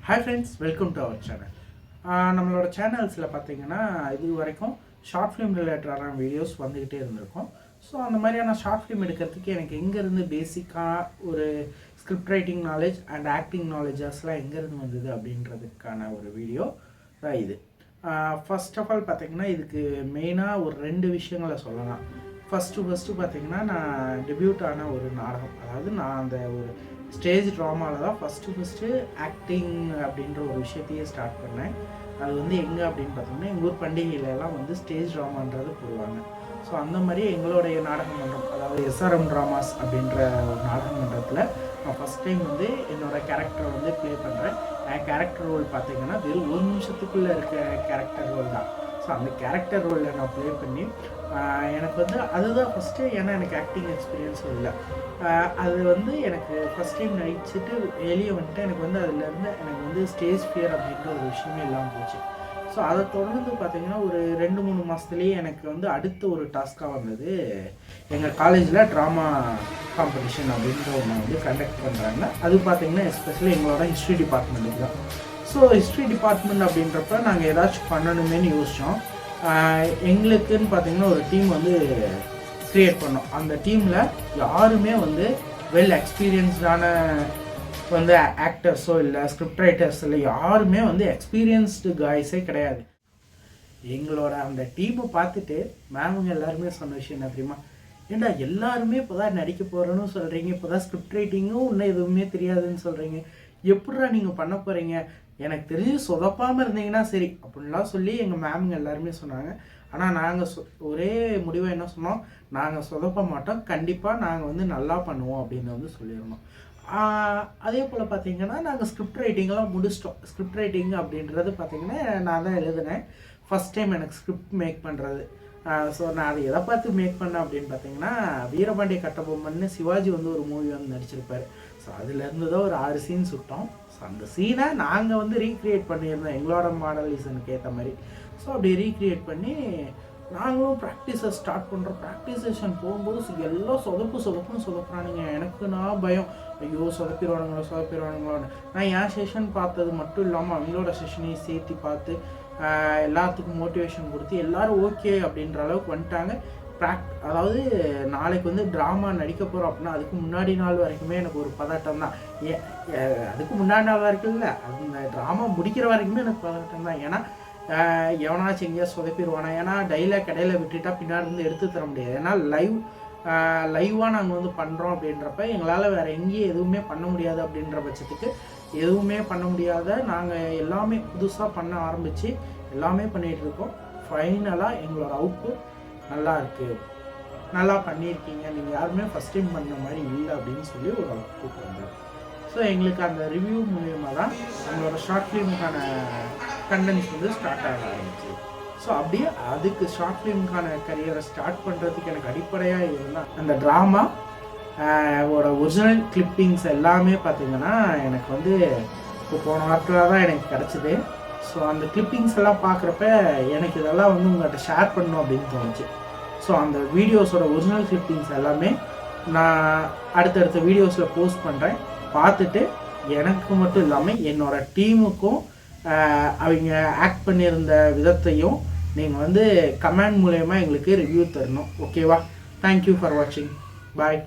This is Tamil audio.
Hi friends, welcome to our channel. நம்மளோட சேனல்ஸில் பார்த்தீங்கன்னா இது வரைக்கும் ஷார்ட் ஃபிலிம் ரிலேட்டடான வீடியோஸ் வந்துக்கிட்டே இருந்திருக்கும். ஸோ அந்த மாதிரியான ஷார்ட் ஃபிலிம் எடுக்கிறதுக்கு எனக்கு எங்கேருந்து பேசிக்காக ஒரு script writing knowledge and acting நாலேஜஸ்லாம் எங்கேருந்து வந்தது அப்படின்றதுக்கான ஒரு வீடியோ தான் இது. ஃபர்ஸ்ட் ஆஃப் ஆல் பார்த்தீங்கன்னா இதுக்கு மெயினாக ஒரு 2 விஷயங்களை சொல்லலாம். ஃபஸ்ட்டு பார்த்தீங்கன்னா நான் டெபியூட் ஆன ஒரு நாடகம், அதாவது நான் அந்த ஒரு ஸ்டேஜ் ட்ராமாவில் தான் ஃபஸ்ட்டு ஆக்டிங் அப்படின்ற ஒரு விஷயத்தையே ஸ்டார்ட் பண்ணேன். அது வந்து எங்கே அப்படின்னு பார்த்தோம்னா எங்கள் ஊர் பண்டிகையிலலாம் வந்து ஸ்டேஜ் ட்ராமான்றது போடுவாங்க. ஸோ அந்த மாதிரி எங்களுடைய நாடக மன்றம், அதாவது எஸ்ஆர்எம் ட்ராமாஸ் அப்படின்ற ஒரு நாடக மன்றத்தில் நான் ஃபஸ்ட் டைம் வந்து என்னோடய கேரக்டரை வந்து ப்ளே பண்ணுறேன். என் கேரக்டர் ரோல் பார்த்தீங்கன்னா வெறும் 1 நிமிஷத்துக்குள்ளே இருக்க கேரக்டர் ரோல் தான். ஸோ அந்த கேரக்டர் ரோலில் நான் ப்ளே பண்ணி எனக்கு வந்து அதுதான் ஃபஸ்ட்டு. ஏன்னா எனக்கு ஆக்டிங் எக்ஸ்பீரியன்ஸும் இல்லை. அது வந்து எனக்கு ஃபஸ்ட் டைம் நடிச்சுட்டு வெளியே வந்துட்டு எனக்கு வந்து அதுலேருந்து எனக்கு வந்து ஸ்டேஜ் ஃபியர் அப்படின்ற ஒரு விஷயமே இல்லாமல் போச்சு. ஸோ அதை தொடர்ந்து பார்த்திங்கன்னா ஒரு 2-3 மாதத்துலேயே எனக்கு வந்து அடுத்த ஒரு டாஸ்க்காக வந்தது. எங்கள் காலேஜில் ட்ராமா காம்படிஷன் அப்படின்ற ஒன்று வந்து கண்டக்ட் பண்ணுறாங்க. அது பார்த்திங்கன்னா எஸ்பெஷலி எங்களோட ஹிஸ்ட்ரி டிபார்ட்மெண்ட்டுக்கு தான். ஸோ ஹிஸ்ட்ரி டிபார்ட்மெண்ட் அப்படின்றப்ப நாங்கள் ஏதாச்சும் பண்ணணுமேனு யோசித்தோம். எங்களுக்குன்னு பார்த்திங்கன்னா ஒரு டீம் வந்து க்ரியேட் பண்ணோம். அந்த டீமில் யாருமே வந்து வெல் எக்ஸ்பீரியன்ஸ்டான வந்து ஆக்டர்ஸோ இல்லை ஸ்கிரிப்ட் ரைட்டர்ஸ் இல்லை யாருமே வந்து எக்ஸ்பீரியன்ஸ்டு காய்ஸே கிடையாது. எங்களோட அந்த டீமை பார்த்துட்டு மேமுங்க எல்லாருமே சொன்ன விஷயம் என்ன தெரியுமா? ஏண்டா எல்லாருமே இப்போ தான் நடிக்க போகிறேன்னு சொல்கிறீங்க, இப்போ தான் ஸ்கிரிப்ட் ரைட்டிங்கும் இன்னும் எதுவுமே தெரியாதுன்னு சொல்கிறீங்க, எப்படிடா நீங்கள் பண்ண போகிறீங்க? எனக்கு தெரிஞ்சு சொதப்பாமல் இருந்தீங்கன்னா சரி அப்படின்லாம் சொல்லி எங்கள் மேமுங்க எல்லாருமே சொன்னாங்க. ஆனால் நாங்கள் ஒரே முடிவாக என்ன சொன்னோம், நாங்கள் சொதப்ப மாட்டோம், கண்டிப்பாக நாங்கள் வந்து நல்லா பண்ணுவோம் அப்படின்னு வந்து சொல்லியிருந்தோம். அதே போல் பார்த்திங்கன்னா நாங்கள் ஸ்கிரிப்ட் ரைட்டிங்கெல்லாம் முடிச்சிட்டோம். ஸ்கிரிப்ட் ரைட்டிங் அப்படின்றது பார்த்திங்கன்னா நான் தான் எழுதினேன். ஃபஸ்ட் டைம் எனக்கு ஸ்கிரிப்ட் மேக் பண்ணுறது. ஸோ நான் அதை எதை பார்த்து மேக் பண்ணேன் அப்படின்னு பார்த்தீங்கன்னா வீரபாண்டிய கட்டபொம்மன்னு சிவாஜி வந்து ஒரு மூவி வந்து நடிச்சிருப்பார். ஸோ அதுலேருந்து தான் ஒரு 6 சீன்ஸ் விட்டோம். ஸோ அந்த சீனை நாங்கள் வந்து ரீக்ரியேட் பண்ணியிருந்தோம் எங்களோட மாடலிசனுக்கு ஏற்ற மாதிரி. ஸோ அப்படி ரீக்ரியேட் பண்ணி நாங்களும் ப்ராக்டிஸை ஸ்டார்ட் பண்ணுறோம். ப்ராக்டிஸ் செஷன் போகும்போது எல்லாம் சொதப்புன்னு சொதப்புறானுங்க. எனக்கு நான் பயம், ஐயோ சொதப்பிடுவானுங்களோன்னு. நான் என் செஷன் பார்த்தது மட்டும் இல்லாமல் அவங்களோட செஷனையும் சேர்த்து பார்த்து எல்லாத்துக்கும் மோட்டிவேஷன் கொடுத்து எல்லோரும் ஓகே அப்படின்ற அளவுக்கு வந்துட்டாங்க. அதாவது நாளைக்கு வந்து ட்ராமா நடிக்க போகிறோம் அப்படின்னா அதுக்கு முன்னாடி நாள் வரைக்குமே எனக்கு ஒரு பதட்டம் தான். அதுக்கு முன்னாடி நாள் வரைக்கும் இல்லை, அந்த ட்ராமா முடிக்கிற வரைக்குமே எனக்கு பதட்டம் தான். ஏன்னா எவனாச்சும் எங்கேயா சொதப்பிடுவானா, ஏன்னா டைலாக் இடையில விட்டுட்டா பின்னாடி இருந்து எடுத்து தர முடியாது. ஏன்னா லைவாக நாங்கள் வந்து பண்ணுறோம் அப்படின்றப்ப எங்களால் வேறு எங்கேயும் எதுவுமே பண்ண முடியாது. அப்படின்ற பட்சத்துக்கு எதுவுமே பண்ண முடியாத நாங்கள் எல்லாமே புதுசாக பண்ண ஆரம்பித்து எல்லாமே பண்ணிகிட்ருக்கோம். ஃபைனலாக எங்களோட அவுட்புட் நல்லா இருக்குது, நல்லா பண்ணியிருக்கீங்க, நீங்கள் யாருமே ஃபஸ்ட் டைம் பண்ண மாதிரி இல்லை அப்படின்னு சொல்லி ஒரு அவுட்புட் வந்தார். ஸோ எங்களுக்கு அந்த ரிவ்யூ மூலியமாக தான் நம்மளோட ஷார்ட் ஃபிலிமுக்கான கண்டென்ட்ஸ் வந்து ஸ்டார்ட் ஆக ஆரம்பிச்சு. ஸோ அப்படியே அதுக்கு ஷார்ட் ஃபிலிமுக்கான கரியரை ஸ்டார்ட் பண்ணுறதுக்கு எனக்கு அடிப்படையாக இருந்தால் அந்த ட்ராமா ஓட ஒரிஜினல் கிளிப்பிங்ஸ் எல்லாமே பார்த்திங்கன்னா எனக்கு வந்து இப்போ போன வாரத்தில் தான் எனக்கு கிடச்சிது. ஸோ அந்த கிளிப்பிங்ஸ் எல்லாம் பார்க்குறப்ப எனக்கு இதெல்லாம் வந்து உங்கள்கிட்ட ஷேர் பண்ணணும் அப்படின்னு தோணுச்சு. ஸோ அந்த வீடியோஸோட ஒரிஜினல் கிளிப்பிங்ஸ் எல்லாமே நான் அடுத்தடுத்த வீடியோஸில் போஸ்ட் பண்ணுறேன். பார்த்துட்டு எனக்கு மட்டும் இல்லாமல் என்னோடய டீமுக்கும் அவங்க ஆக்ட் பண்ணியிருந்த விதத்தையும் நீங்கள் வந்து கமெண்ட் மூலயமா எங்களுக்கு ரிவ்யூ தரணும். ஓகேவா? தேங்க்யூ ஃபார் வாட்சிங். பாய்.